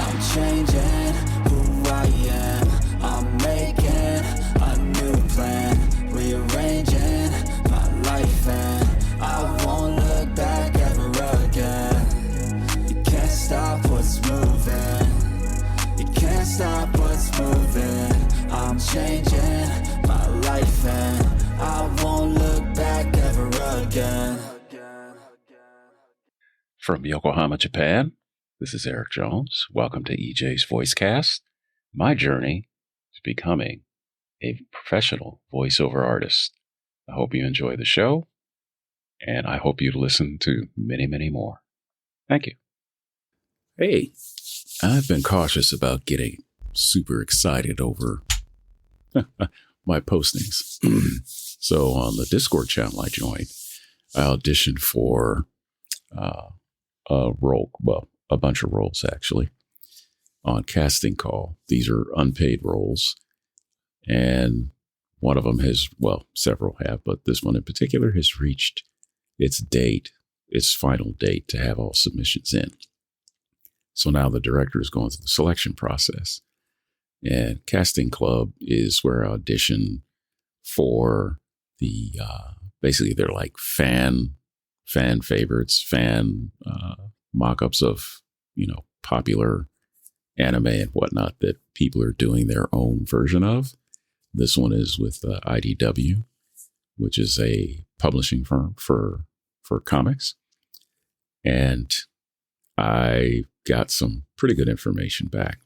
I'm changing who I am. I'm making a new plan, rearranging my life, and I won't look back ever again. You can't stop what's moving. You can't stop what's moving. I'm changing my life, and I won't look back ever again. From Yokohama, Japan, this is Eric Jones. Welcome to EJ's Voicecast, my journey to becoming a professional voiceover artist. I hope you enjoy the show, and I hope you listen to many, many more. Thank you. Hey, I've been cautious about getting super excited over my postings. So on the Discord channel I joined, I auditioned for a role, well, a bunch of roles actually, on Casting Call. These are unpaid roles, and one of them has, well, several have, but this one in particular has reached its final date to have all submissions in. So now the director is going through the selection process, and Casting Club is where I audition for the, basically they're like fan favorites, mock-ups of, popular anime and whatnot that people are doing their own version of. This one is with IDW, which is a publishing firm for comics. And I got some pretty good information back.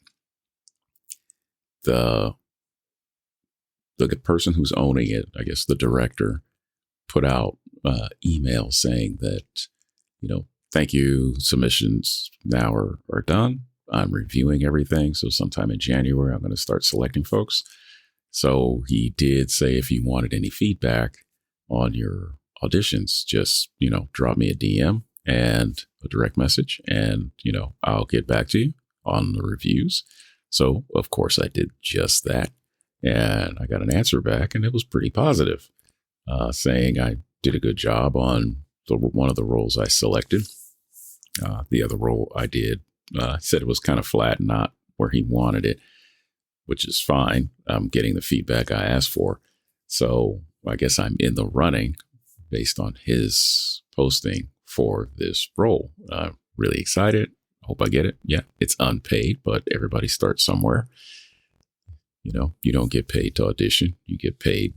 The person who's owning it, I guess the director, put out email saying that, thank you, submissions now are done. I'm reviewing everything. So sometime in January, I'm going to start selecting folks. So he did say, if you wanted any feedback on your auditions, just, drop me a DM and a direct message, and, I'll get back to you on the reviews. So of course I did just that. And I got an answer back, and it was pretty positive, saying I did a good job on one of the roles I selected. The other role I did, said it was kind of flat, not where he wanted it, which is fine. I'm getting the feedback I asked for. So I guess I'm in the running based on his posting for this role. I'm really excited. Hope I get it. Yeah, it's unpaid, but everybody starts somewhere. You don't get paid to audition. You get paid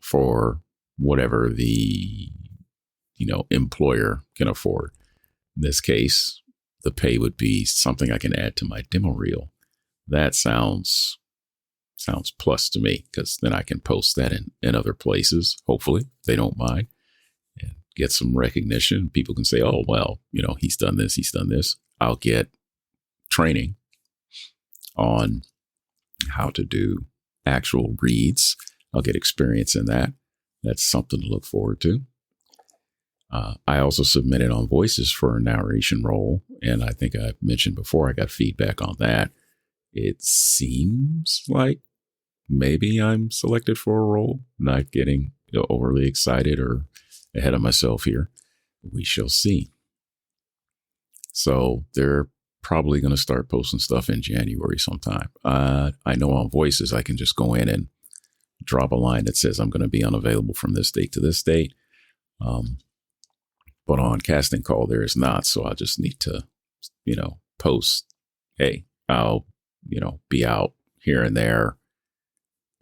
for whatever the, employer can afford. In this case, the pay would be something I can add to my demo reel. That sounds plus to me, because then I can post that in other places. Hopefully they don't mind, and get some recognition. People can say, oh, well, he's done this. I'll get training on how to do actual reads. I'll get experience in that. That's something to look forward to. I also submitted on Voices for a narration role, and I think I mentioned before I got feedback on that. It seems like maybe I'm selected for a role, not getting overly excited or ahead of myself here. We shall see. So they're probably going to start posting stuff in January sometime. I know on Voices I can just go in and drop a line that says I'm going to be unavailable from this date to this date. But on Casting Call, there is not. So I just need to, post, hey, I'll, be out here and there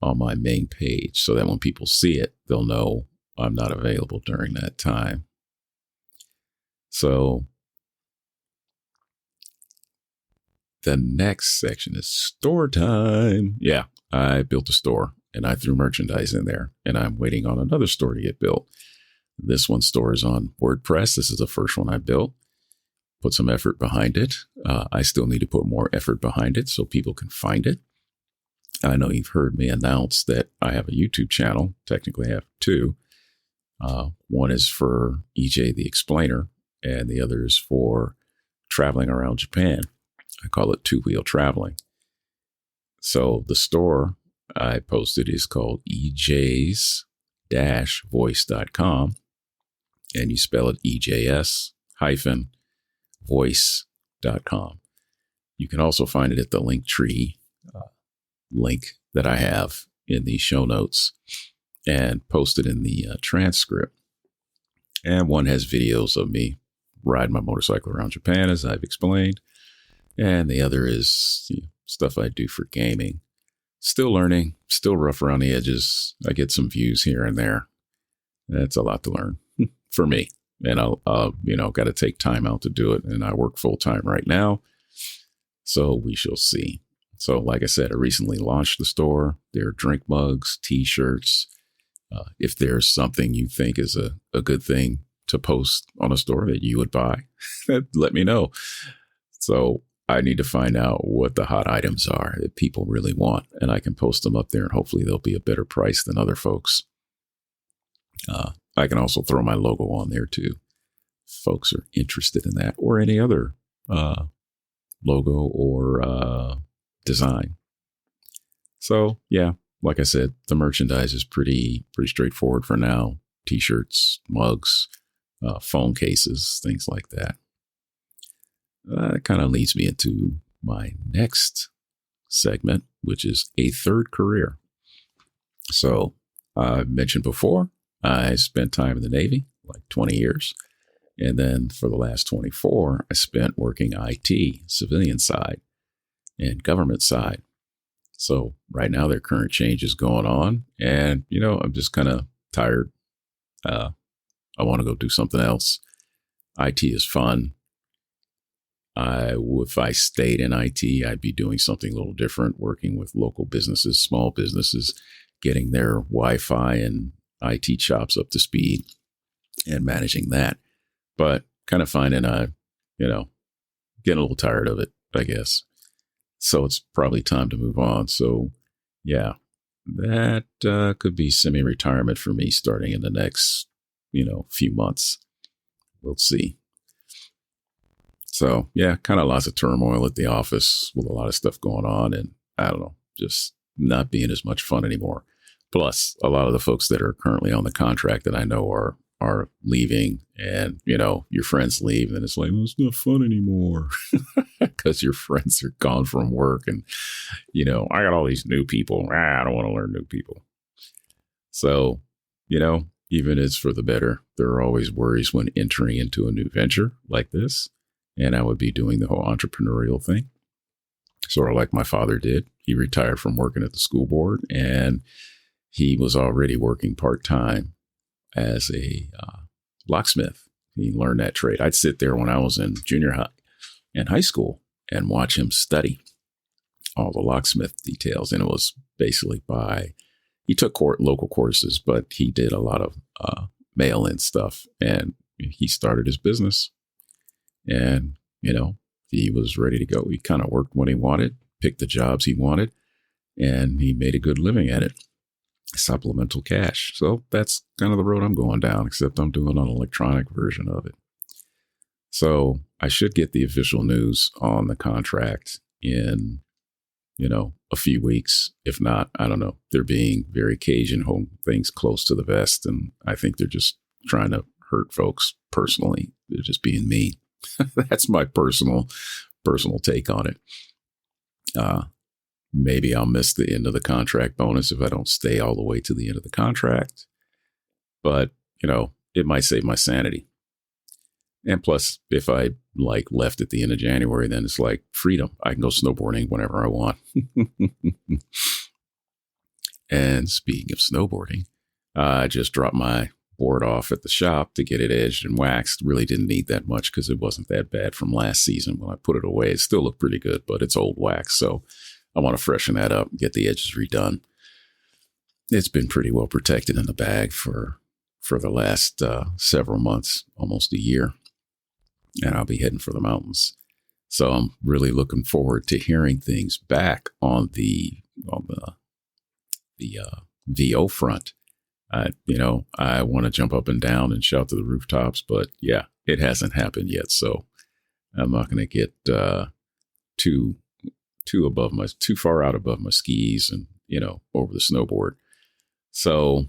on my main page, so that when people see it, they'll know I'm not available during that time. So the next section is store time. Yeah, I built a store, and I threw merchandise in there, and I'm waiting on another store to get built. This one store is on WordPress. This is the first one I built. Put some effort behind it. I still need to put more effort behind it so people can find it. I know you've heard me announce that I have a YouTube channel. Technically, I have two. One is for EJ the Explainer, and the other is for traveling around Japan. I call it two-wheel traveling. So the store I posted is called ejs-voice.com, and you spell it EJS-voice.com. You can also find it at the Linktree link that I have in the show notes and posted in the transcript. And one has videos of me riding my motorcycle around Japan, as I've explained. And the other is stuff I do for gaming. Still learning, still rough around the edges. I get some views here and there. That's a lot to learn for me. And I'll got to take time out to do it. And I work full time right now. So we shall see. So like I said, I recently launched the store. There are drink mugs, t-shirts. If there's something you think is a good thing to post on a store that you would buy, let me know. So I need to find out what the hot items are that people really want, and I can post them up there, and hopefully they'll be a better price than other folks. I can also throw my logo on there too. Folks are interested in that or any other logo or design. So yeah, like I said, the merchandise is pretty straightforward for now. T-shirts, mugs, phone cases, things like that. That kind of leads me into my next segment, which is a third career. So I mentioned before, I spent time in the Navy, like 20 years. And then for the last 24, I spent working IT, civilian side and government side. So right now there are current changes going on, and, I'm just kind of tired. I want to go do something else. IT is fun. If I stayed in IT, I'd be doing something a little different, working with local businesses, small businesses, getting their Wi-Fi and IT chops up to speed and managing that. But kind of finding getting a little tired of it, I guess. So it's probably time to move on. So yeah, that could be semi-retirement for me starting in the next, few months. We'll see. So yeah, kind of lots of turmoil at the office with a lot of stuff going on, and I don't know, just not being as much fun anymore. Plus, a lot of the folks that are currently on the contract that I know are leaving, and your friends leave, and it's like, well, it's not fun anymore because your friends are gone from work, and I got all these new people. I don't want to learn new people. So even it's for the better. There are always worries when entering into a new venture like this, and I would be doing the whole entrepreneurial thing, sort of like my father did. He retired from working at the school board, and he was already working part-time as a locksmith. He learned that trade. I'd sit there when I was in junior high and high school and watch him study all the locksmith details. And it was basically he took local courses, but he did a lot of mail-in stuff, and he started his business. And, he was ready to go. He kind of worked when he wanted, picked the jobs he wanted, and he made a good living at it. Supplemental cash. So that's kind of the road I'm going down, except I'm doing an electronic version of it. So I should get the official news on the contract in, a few weeks. If not, I don't know. They're being very Cajun, holding things close to the vest. And I think they're just trying to hurt folks personally. They're just being mean. That's my personal take on it. Maybe I'll miss the end of the contract bonus if I don't stay all the way to the end of the contract. But, it might save my sanity. And plus, if I left at the end of January, then it's like freedom. I can go snowboarding whenever I want. And speaking of snowboarding, I just dropped my board off at the shop to get it edged and waxed. Really didn't need that much because it wasn't that bad from last season. When I put it away, it still looked pretty good, but it's old wax. So I want to freshen that up, get the edges redone. It's been pretty well protected in the bag for the last several months, almost a year. And I'll be heading for the mountains. So I'm really looking forward to hearing things back on the VO front. I want to jump up and down and shout to the rooftops, but yeah, it hasn't happened yet. So I'm not going to get too far out above my skis and, over the snowboard. So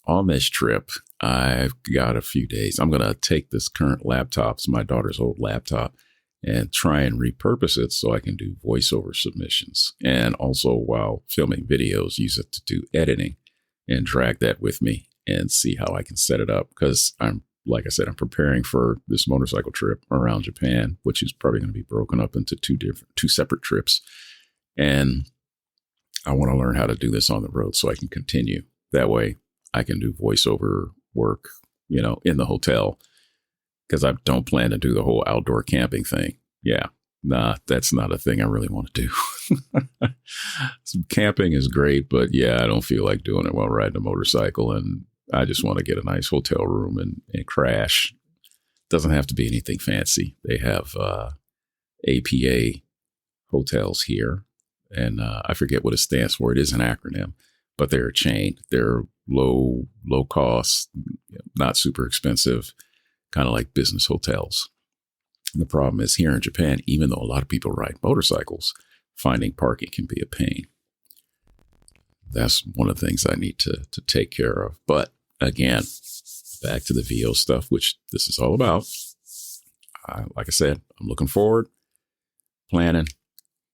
on this trip, I've got a few days. I'm going to take this current laptop. It's my daughter's old laptop, and try and repurpose it so I can do voiceover submissions. And also while filming videos, use it to do editing and drag that with me and see how I can set it up. Because like I said, I'm preparing for this motorcycle trip around Japan, which is probably going to be broken up into two separate trips. And I want to learn how to do this on the road so I can continue. That way I can do voiceover work, in the hotel, because I don't plan to do the whole outdoor camping thing. Yeah, nah, that's not a thing I really want to do. Camping is great, but yeah, I don't feel like doing it while riding a motorcycle. And I just want to get a nice hotel room and crash. Doesn't have to be anything fancy. They have APA hotels here. And I forget what it stands for. It is an acronym, but they're a chain. They're low cost, not super expensive, kind of like business hotels. And the problem is here in Japan, even though a lot of people ride motorcycles, finding parking can be a pain. That's one of the things I need to take care of. But again, back to the VO stuff, which this is all about. Like I said, I'm looking forward, planning,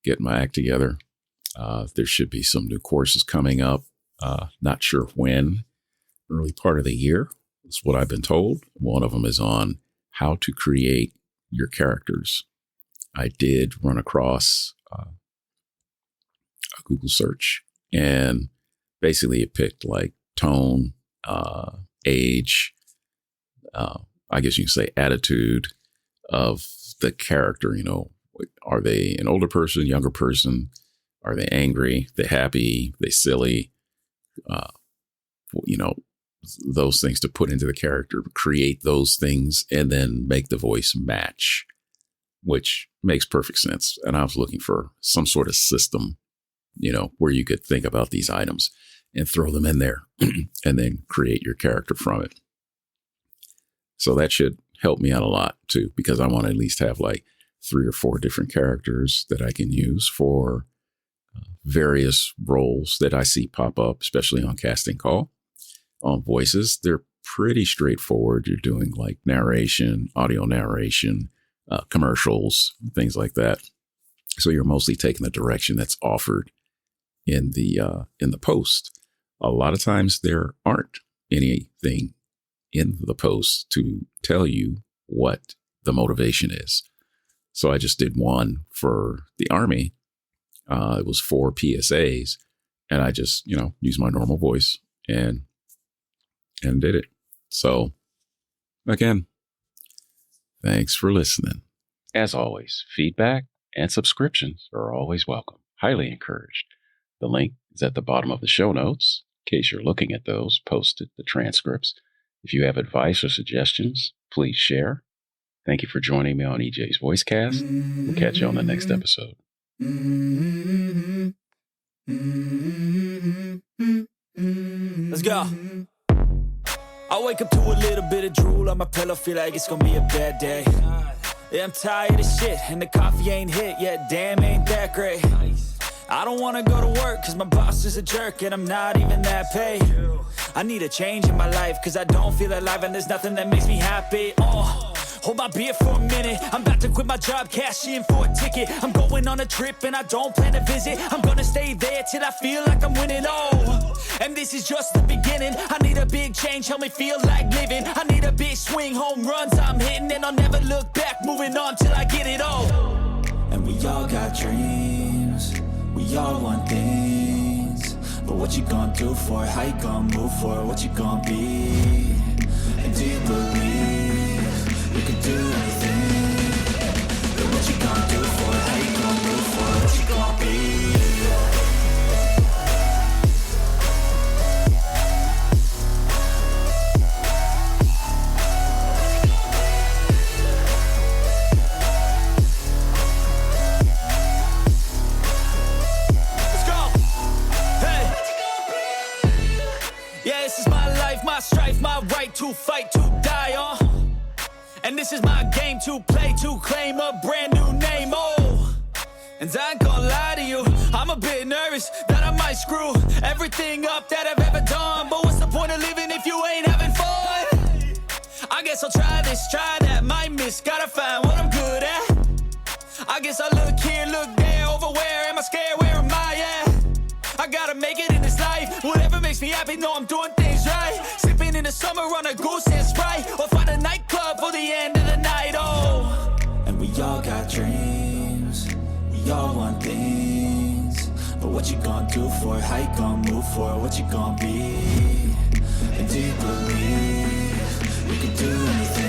getting my act together. There should be some new courses coming up. Not sure when, early part of the year is what I've been told. One of them is on how to create your characters. I did run across a Google search, and basically it picked like tone, age, I guess you can say attitude of the character. Are they an older person, younger person? Are they angry? They happy? They silly? Those things to put into the character, create those things, and then make the voice match, which makes perfect sense. And I was looking for some sort of system, where you could think about these items and throw them in there and then create your character from it. So that should help me out a lot too, because I want to at least have like 3 or 4 different characters that I can use for various roles that I see pop up, especially on casting call. On voices, they're pretty straightforward. You're doing like narration, audio narration, commercials, things like that. So you're mostly taking the direction that's offered in the post. A lot of times there aren't anything in the post to tell you what the motivation is. So I just did one for the Army. It was 4 PSAs, and I just, used my normal voice and did it. So again, thanks for listening. As always, feedback and subscriptions are always welcome. Highly encouraged. The link is at the bottom of the show notes in case you're looking at those, posted the transcripts. If you have advice or suggestions, please share. Thank you for joining me on EJ's Voicecast. We'll catch you on the next episode. Let's go. I wake up to a little bit of drool on my pillow, feel like it's gonna be a bad day. Yeah, I'm tired of shit, and the coffee ain't hit yet, damn, ain't that great. I don't wanna go to work, cause my boss is a jerk, and I'm not even that paid. I need a change in my life, cause I don't feel alive, and there's nothing that makes me happy. Hold my beer for a minute. I'm about to quit my job, cash in for a ticket. I'm going on a trip and I don't plan to visit. I'm gonna stay there till I feel like I'm winning. Oh, and this is just the beginning. I need a big change, help me feel like living. I need a big swing, home runs I'm hitting, and I'll never look back, moving on till I get it all. And we all got dreams, we all want things, but what you gonna do for it? How you gonna move for it? What you gonna be? And do you believe you can do anything? But what you gonna do for it? How you gonna move for it? What you gonna be? Let's go! Hey! Yeah, this is my life, my strife, my right to fight, to die on. And this is my game to play, to claim a brand new name, oh. And I ain't gonna lie to you, I'm a bit nervous that I might screw everything up that I've ever done. But what's the point of living if you ain't having fun? I guess I'll try this, try that, might miss, gotta find what I'm good at. I guess I look here, look there, over where am I scared, where am I at? I gotta make it in this life, whatever makes me happy, know I'm doing things right. Sipping in the summer on a goose and Sprite, or find a nightclub for the end of the night, oh. And we all got dreams, we all want things, but what you gonna do for it, how you gonna move for it, what you gonna be? And do you believe you can do anything?